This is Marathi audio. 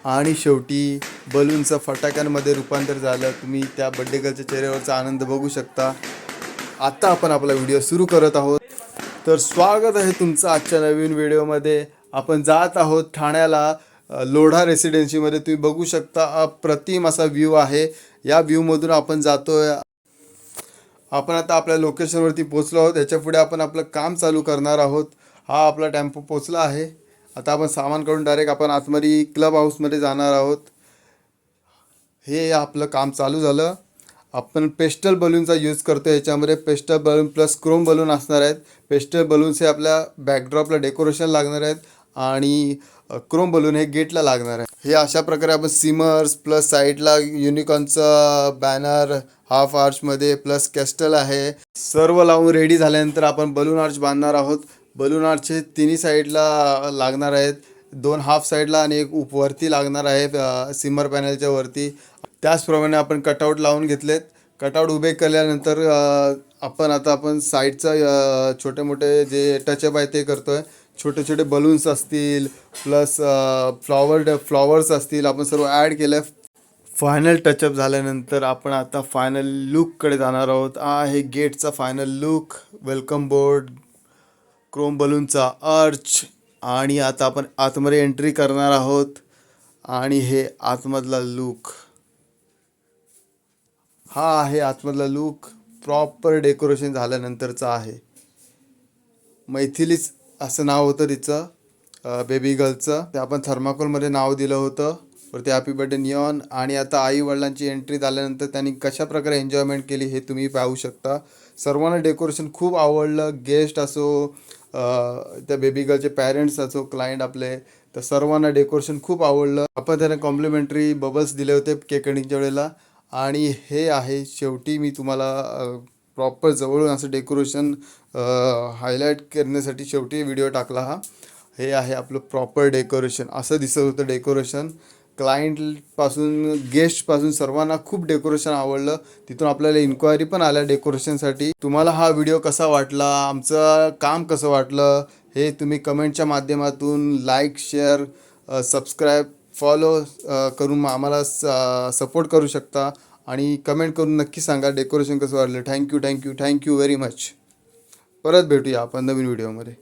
आणि शेवटी बलूनचं फटाक्यांमध्ये रूपांतर झालं. तुम्ही त्या बड्डे गर्लच्या चेहऱ्यावरचा आनंद बघू शकता. आता आपण आपला व्हिडिओ सुरू करत आहोत. तर स्वागत आहे तुमचं आजच्या नवीन व्हिडिओमध्ये. आपण जात आहोत ठाण्याला लोढा रेसिडेन्सीमध्ये. तुम्ही बघू शकता अप्रतिम असा व्ह्यू आहे. या व्ह्यूमधून आपण जातोय. आपण आता आपल्या लोकेशनवरती पोचलो आहोत. याच्या पुढे आपण आपलं काम चालू करणार आहोत. हा आपला टेम्पो पोचला आहे. आता आपण सामान काढून डायरेक्ट आपण आतमध्ये क्लब हाऊसमध्ये जाणार आहोत. हे आपलं काम चालू झालं. आपण पेस्टल बलूनचा यूज करतो. याच्यामध्ये pastel balloon plus Chrome balloon असणार आहेत. पेस्टल बलून्स हे आपल्या बॅकड्रॉपला डेकोरेशन लागणार आहेत आणि क्रोम बलून हे गेटला लागणार आहे. हे अशा प्रकारे आपण सिमर्स प्लस साईडला युनिकॉर्नचा बॅनर हाफ आर्चमध्ये प्लस कॅस्टल आहे सर्व लावून रेडी झाल्यानंतर आपण बलून आर्च बांधणार आहोत. बलून आर्चचे तिन्ही साईडला लागणार आहेत. 2 हाफ साईडला आणि एक वरती लागणार आहे सिमर पॅनलच्या वरती. त्याचप्रमाणे आपण कटआउट लावून घेतलेत. कटआउट उभे केल्यानंतर आपण साईडचा छोटे मोठे जे टचअप आहे ते करतो आहे. छोटे छोटे बलून्स असतील प्लस फ्लॉवर्स असतील आपण सर्व ॲड केलं. फायनल टचअप झाल्यानंतर आपण आता फायनल लुककडे जाणार आहोत. हे गेटचा final look, welcome board, chrome बलूनचा आर्च आणि आता आपण आतमध्ये एंट्री करणार आहोत. आणि हे आतमधला लुक, हा आहे आतमधला लुक. प्रॉपर डेकोरेशन झाल्यानंतरचा आहे. मैथिलीच असं नाव होतं तिचं बेबी गर्लचं. ते आपण थर्माकोलमध्ये नाव दिलं होतं. वरती हॅपी बर्थडे निऑन. आणि आता आई वडिलांची एंट्री झाल्यानंतर त्यांनी कशा प्रकारे एन्जॉयमेंट केली हे तुम्ही पाहू शकता. सर्वांना डेकोरेशन खूप आवडलं. गेस्ट असो, त्या बेबी गर्लचे पॅरेंट्स असो, क्लायंट आपले, तर सर्वांना डेकोरेशन खूप आवडलं. आपण त्यांना कॉम्प्लिमेंटरी बबल्स दिले होते केक कटिंगच्या वेळेला. आणि हे आहे शेवटी मी तुम्हाला प्रॉपर जवळून असं डेकोरेशन हायलाईट करण्यासाठी शेवटी व्हिडिओ टाकला हा. हे आहे आपलं प्रॉपर डेकोरेशन. असं दिसत होतं डेकोरेशन. क्लायंटपासून गेस्टपासून सर्वांना खूप डेकोरेशन आवडलं. तिथून आपल्याला इन्क्वायरी पण आल्या डेकोरेशनसाठी. तुम्हाला हा व्हिडिओ कसा वाटला, आमचं काम कसं वाटलं हे तुम्ही कमेंटच्या माध्यमातून लाईक, शेअर, सबस्क्राईब, फॉलो करून आम्हाला सपोर्ट करू शकता. आणि कमेंट करून नक्की सांगा डेकोरेशन कसं वाटलं. Thank you very much. परत भेटूया आपण नवीन व्हिडिओमध्ये.